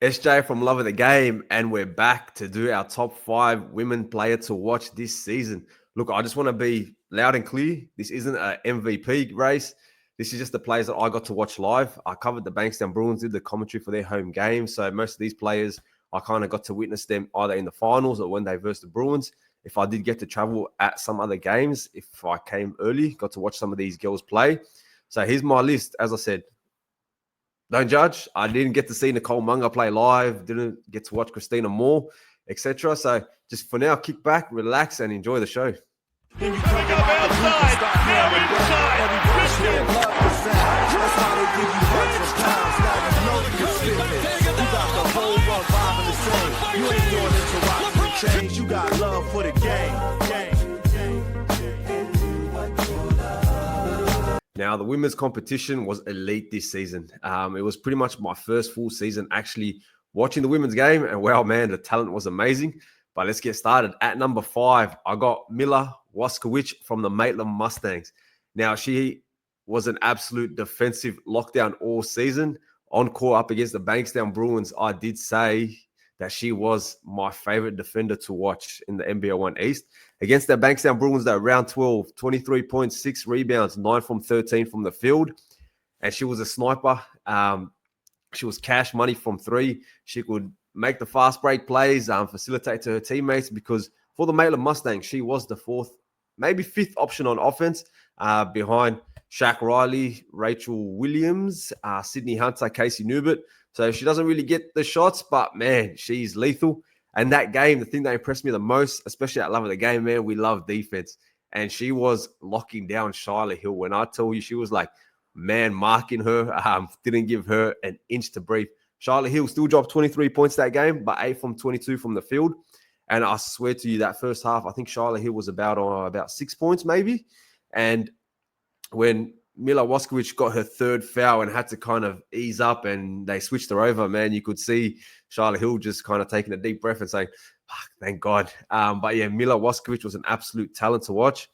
SJ from Love of the Game, and we're back to do our top 5 women player to watch this season. Look, I just want to be loud and clear. This isn't an MVP race. This is just the players that I got to watch live. I covered the Bankstown Bruins, did the commentary for their home game. So most of these players, I kind of got to witness them either in the finals or when they versed the Bruins. If I did get to travel at some other games, if I came early, got to watch some of these girls play. So here's my list. As I said, don't judge. I didn't get to see Nicole Munga play live. Didn't get to watch Christina Moore, etc. So just for now, kick back, relax, and enjoy the show. You got love for the game. Now, the women's competition was elite this season. It was pretty much my first full season actually watching the women's game. And wow, man, the talent was amazing. But let's get started. At number 5, I got Mila Waskowicz from the Maitland Mustangs. Now, she was an absolute defensive lockdown all season. On court up against the Bankstown Bruins, I did say that she was my favorite defender to watch in the NBL1 East. Against the Bankstown Bruins, though, round 12, 23.6 rebounds, 9 from 13 from the field. And she was a sniper. She was cash money from 3. She could make the fast break plays, facilitate to her teammates, because for the Maitland Mustangs, she was the 4th, maybe 5th option on offense behind Shaq Riley, Rachel Williams, Sydney Hunter, Casey Newbert. So she doesn't really get the shots, but man, she's lethal. And that game, the thing that impressed me the most, especially at Love of the Game, man, we love defense. And she was locking down Charlotte Hill. When I tell you, she was like, man, marking her, didn't give her an inch to breathe. Charlotte Hill still dropped 23 points that game, but 8 from 22 from the field. And I swear to you, that first half, I think Charlotte Hill was about 6 points maybe. And when Mila Waskowicz got her 3rd foul and had to kind of ease up and they switched her over, man, you could see Charlotte Hill just kind of taking a deep breath and saying, thank God. But yeah, Mila Waskowicz was an absolute talent to watch.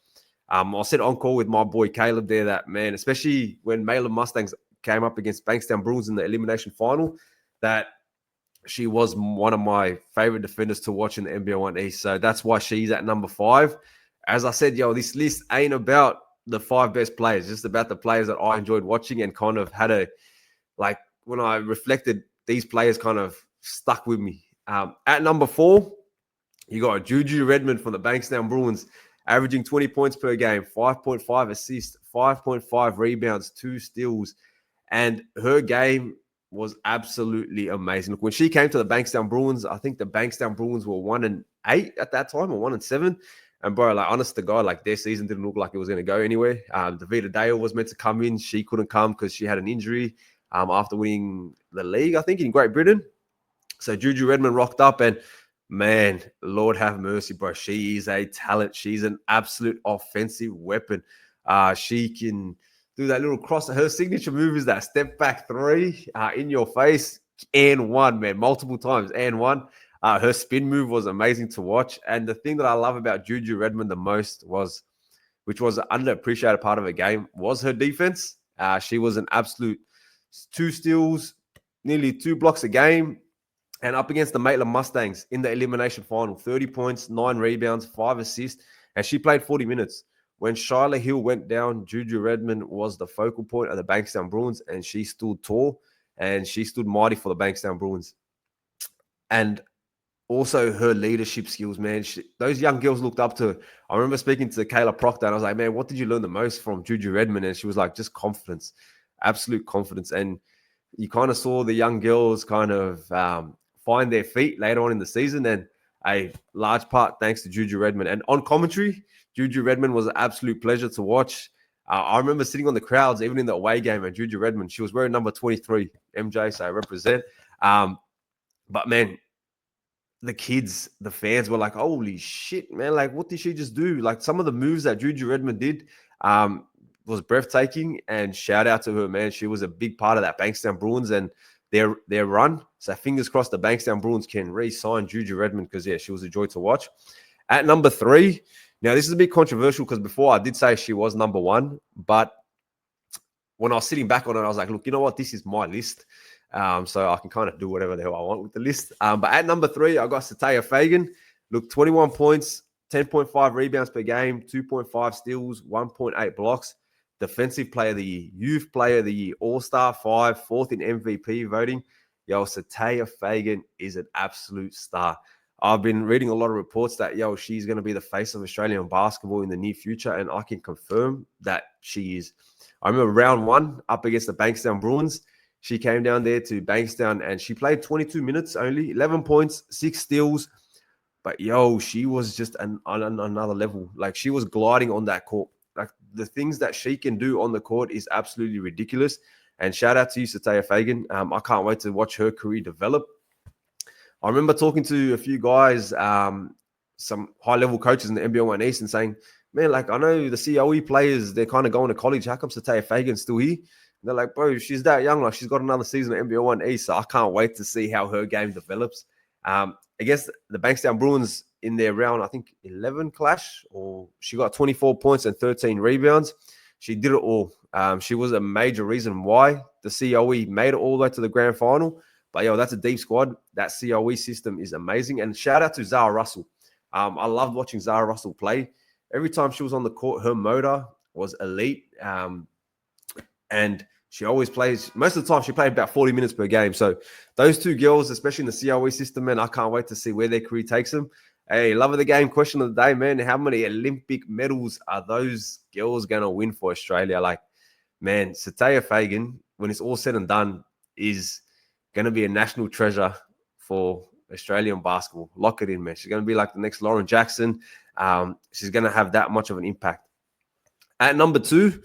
I said on call with my boy Caleb there that, man, especially when Maitland Mustangs came up against Bankstown Bruins in the elimination final, that she was one of my favorite defenders to watch in the NBL1 East. So that's why she's at number 5. As I said, this list ain't about the 5 best players, just about the players that I enjoyed watching and kind of had when I reflected, these players kind of stuck with me. At number 4, you got Juju Redmond from the Bankstown Bruins, averaging 20 points per game, 5.5 assists, 5.5 rebounds, 2 steals. And her game was absolutely amazing. Look, when she came to the Bankstown Bruins, I think the Bankstown Bruins were 1-8 at that time, or 1-7. And bro, like, honest to God, like, their season didn't look like it was going to go anywhere. Davida Dale was meant to come in. She couldn't come because she had an injury after winning the league, I think, in Great Britain. So Juju Redmond rocked up, and man, Lord have mercy, bro. She is a talent. She's an absolute offensive weapon. She can do that little cross. Her signature move is that step back 3 in your face and 1, man, multiple times and 1. Her spin move was amazing to watch. And the thing that I love about Juju Redmond the most which was an underappreciated part of her game, was her defense. She was an absolute 2 steals, nearly 2 blocks a game. And up against the Maitland Mustangs in the elimination final, 30 points, 9 rebounds, 5 assists. And she played 40 minutes. When Charlotte Hill went down, Juju Redmond was the focal point of the Bankstown Bruins, and she stood tall and she stood mighty for the Bankstown Bruins. And also her leadership skills, man. Those young girls looked up to her. I remember speaking to Kayla Proctor, and I was like, man, what did you learn the most from Juju Redmond? And she was like, just confidence, absolute confidence. And you kind of saw the young girls kind of find their feet later on in the season, and a large part thanks to Juju Redmond. And on commentary, Juju Redmond was an absolute pleasure to watch. I remember sitting on the crowds, even in the away game, and Juju Redmond, she was wearing number 23, MJ, so I represent. But man, the kids, the fans were like, holy shit, man. Like, what did she just do? Like, some of the moves that Juju Redmond did was breathtaking, and shout out to her, man. She was a big part of that Bankstown Bruins and their run. So fingers crossed the Bankstown Bruins can re-sign Juju Redmond, because, yeah, she was a joy to watch. At number 3, now this is a bit controversial because before I did say she was number 1, but when I was sitting back on it, I was like, look, you know what? This is my list. So I can kind of do whatever the hell I want with the list. But at number 3, I got Sataya Fagan. Look, 21 points, 10.5 rebounds per game, 2.5 steals, 1.8 blocks. Defensive player of the year, youth player of the year, all-star 5, 4th in MVP voting. Yo, Sataya Fagan is an absolute star. I've been reading a lot of reports that, she's going to be the face of Australian basketball in the near future, and I can confirm that she is. I remember round 1 up against the Bankstown Bruins. She came down there to Bankstown, and she played 22 minutes only, 11 points, 6 steals. But, she was just on another level. Like, she was gliding on that court. Like, the things that she can do on the court is absolutely ridiculous. And shout out to you, Sataya Fagan. I can't wait to watch her career develop. I remember talking to a few guys, some high-level coaches in the NBL1 East, and saying, man, like, I know the COE players, they're kind of going to college. How come Sataya Fagan's still here? And they're like, bro, she's that young. Like, she's got another season at NBL1 East, so I can't wait to see how her game develops. Against the Bankstown Bruins in their round, I think 11 clash, or she got 24 points and 13 rebounds. She did it all. She was a major reason why the COE made it all the way to the grand final. But, that's a deep squad. That COE system is amazing. And shout out to Zara Russell. I loved watching Zara Russell play. Every time she was on the court, her motor was elite. And she always plays, most of the time, she played about 40 minutes per game. So those two girls, especially in the COE system, man, I can't wait to see where their career takes them. Hey, love of the game question of the day, man. How many Olympic medals are those girls going to win for Australia? Like, man, Sataya Fagan, when it's all said and done, is going to be a national treasure for Australian basketball. Lock it in, man. She's going to be like the next Lauren Jackson. She's going to have that much of an impact. At number 2,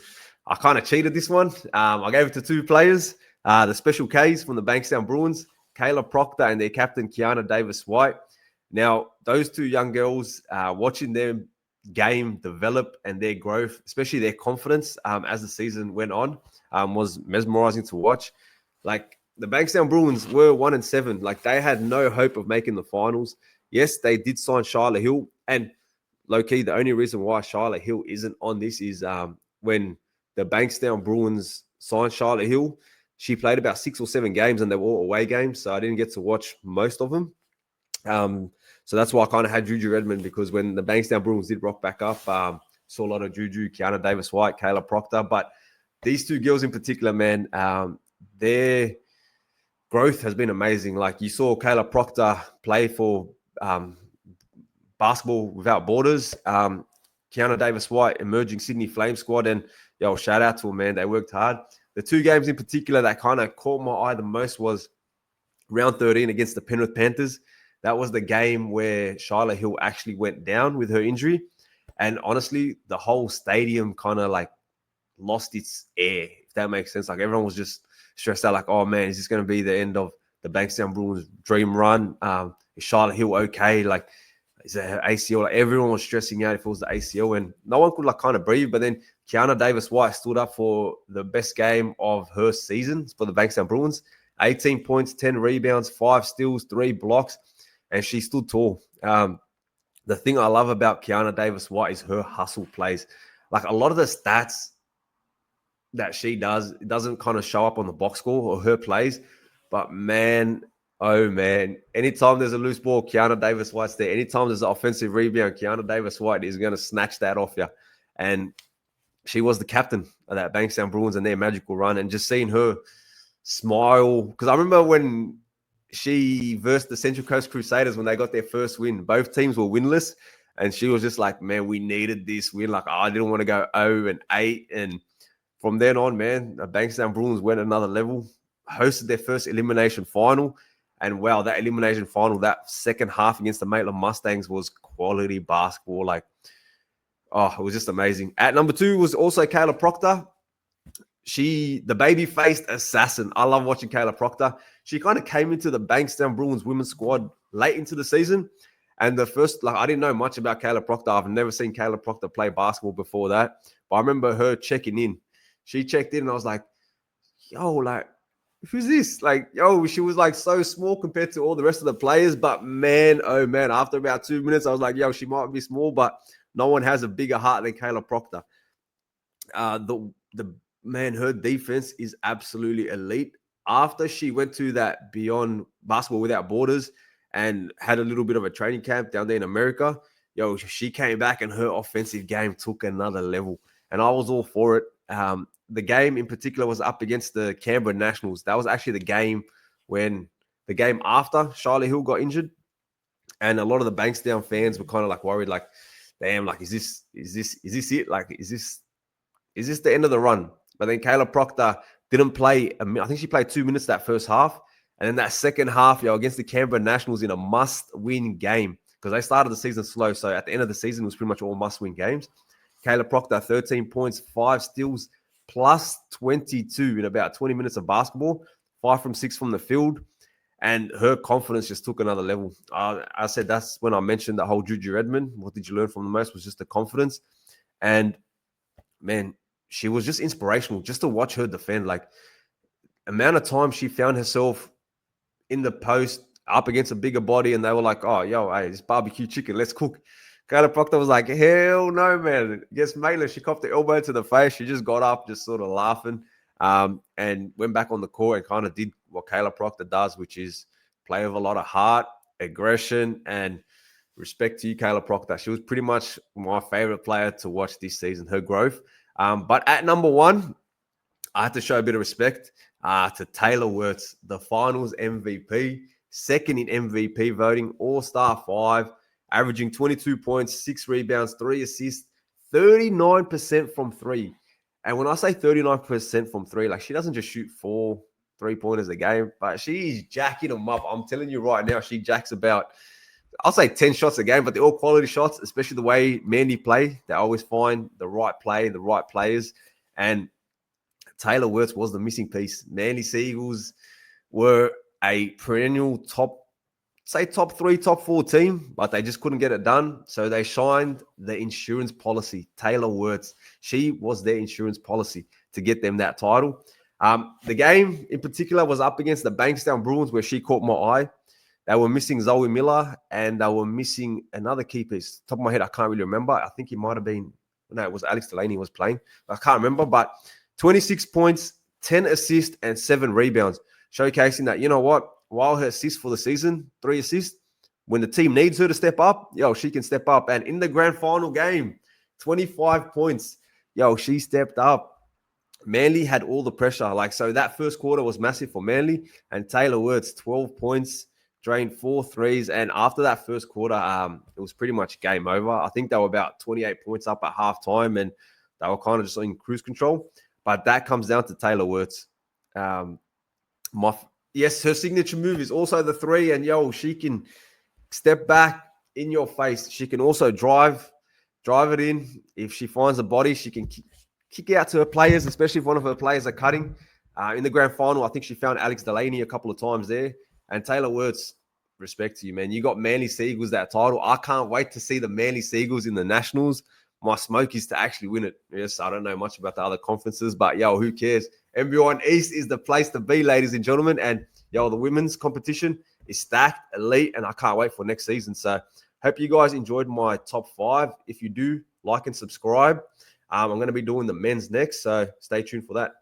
I kind of cheated this one. I gave it to 2 players. The special Ks from the Bankstown Bruins, Kayla Proctor and their captain, Kiana Davis-White. Now, those 2 young girls, watching their game develop and their growth, especially their confidence as the season went on, was mesmerizing to watch. Like, the Bankstown Bruins were 1-7. Like, they had no hope of making the finals. Yes, they did sign Shyla Hill. And low-key, the only reason why Shyla Hill isn't on this is when the Bankstown Bruins signed Shyla Hill, she played about 6 or 7 games, and they were all away games, so I didn't get to watch most of them. So that's why I kind of had Juju Redmond, because when the Bankstown Bruins did rock back up, saw a lot of Juju, Kiana Davis-White, Kayla Proctor. But these 2 girls in particular, man, their growth has been amazing. Like, you saw Kayla Proctor play for Basketball Without Borders. Kiana Davis-White, emerging Sydney Flame squad. And, shout out to them, man. They worked hard. The 2 games in particular that kind of caught my eye the most was round 13 against the Penrith Panthers. That was the game where Shyla Hill actually went down with her injury. And honestly, the whole stadium kind of like lost its air, if that makes sense. Like, everyone was just stressed out, like, oh man, is this going to be the end of the Bankstown Bruins dream run? Is Shyla Hill okay? Like, is it her ACL? Like, everyone was stressing out if it was the ACL, and no one could like kind of breathe. But then Kiana Davis-White stood up for the best game of her season for the Bankstown Bruins. 18 points, 10 rebounds, 5 steals, 3 blocks, and she stood tall. The thing I love about Kiana Davis-White is her hustle plays. Like, a lot of the stats that she does, it doesn't kind of show up on the box score or her plays. But man, oh man, anytime there's a loose ball, Kiana Davis-White's there. Anytime there's an offensive rebound, Kiana Davis-White is going to snatch that off you. And she was the captain of that Bankstown Bruins and their magical run. And just seeing her smile, because I remember when she versed the Central Coast Crusaders when they got their first win, both teams were winless. And she was just like, man, we needed this win. Like, I didn't want to go 0-8. And from then on, man, the Bankstown Bruins went another level, hosted their first elimination final. And wow, that elimination final, that second half against the Maitland Mustangs was quality basketball. Like, oh, it was just amazing. At number 2 was also Kayla Proctor. The baby-faced assassin. I love watching Kayla Proctor. She kind of came into the Bankstown Bruins women's squad late into the season. And the first, like, I didn't know much about Kayla Proctor. I've never seen Kayla Proctor play basketball before that. But I remember her checking in. She checked in and I was like, yo, like, who's this? Like, yo, she was like so small compared to all the rest of the players. But man, oh man, after about 2 minutes, I was like, yo, she might be small, but no one has a bigger heart than Kayla Proctor. The man, her defense is absolutely elite. after she went to that Beyond Basketball Without Borders and had a little bit of a training camp down there in America, she came back and her offensive game took another level. And I was all for it. The game in particular was up against the Canberra Nationals. That was actually the game after Charlie Hill got injured. And a lot of the Bankstown fans were kind of like worried, like, damn, like, is this it? Like, is this the end of the run? But then Kayla Proctor didn't play. I think she played 2 minutes that first half. And then that second half, against the Canberra Nationals in a must-win game, because they started the season slow. So at the end of the season, it was pretty much all must-win games. Kayla Proctor, 13 points, 5 steals, plus 22 in about 20 minutes of basketball, 5 from 6 from the field. And her confidence just took another level. I said that's when I mentioned the whole Juju Redmond. What did you learn from the most was just the confidence. And, man, she was just inspirational just to watch her defend. Like, amount of time she found herself in the post up against a bigger body, and they were like, oh, hey, this barbecue chicken, let's cook. Kayla Proctor was like, hell no, man. Against Maitland, she copped the elbow to the face. She just got up, just sort of laughing, and went back on the court and kind of did what Kayla Proctor does, which is play with a lot of heart, aggression, and respect to you, Kayla Proctor. She was pretty much my favorite player to watch this season, her growth. But at number 1, I had to show a bit of respect to Taylor Wirtz, the finals MVP, second in MVP voting, all-star 5, averaging 22 points, 6 rebounds, 3 assists, 39% from 3. And when I say 39% from 3, like, she doesn't just shoot 4 3-pointers a game, but she's jacking them up. I'm telling you right now, she jacks about, I'll say 10 shots a game, but they're all quality shots, especially the way Mandy play. They always find the right play, the right players. And Taylor Wirtz was the missing piece. Manly Seagulls were a perennial top 3, top 4 team, but they just couldn't get it done. So they shined the insurance policy. Taylor Wirtz, she was their insurance policy to get them that title. The game in particular was up against the Bankstown Bruins, where she caught my eye. They were missing Zoe Miller, and they were missing another key piece. Top of my head, I can't really remember. I think it might have been, no, it was Alex Delaney was playing. I can't remember, but 26 points, 10 assists, and 7 rebounds, showcasing that, you know what, while her assists for the season, 3 assists, when the team needs her to step up, she can step up. And in the grand final game, 25 points, she stepped up. Manly had all the pressure. So that first quarter was massive for Manly, and Taylor Wirtz, 12 points, drained 4 threes. And after that first quarter, it was pretty much game over. I think they were about 28 points up at halftime, and they were kind of just in cruise control. But that comes down to Taylor Wirtz. Yes, her signature move is also the 3, and she can step back in your face. She can also drive it in. If she finds a body, she can kick out to her players, especially if one of her players are cutting. In the grand final, I think she found Alex Delaney a couple of times there. And Taylor Wirtz, respect to you, man. You got Manly Seagulls that title. I can't wait to see the Manly Seagulls in the Nationals. My smoke is to actually win it. Yes, I don't know much about the other conferences, but who cares? NBL1 East is the place to be, ladies and gentlemen. And the women's competition is stacked, elite, and I can't wait for next season. So hope you guys enjoyed my top 5. If you do, like and subscribe. I'm going to be doing the men's next, so stay tuned for that.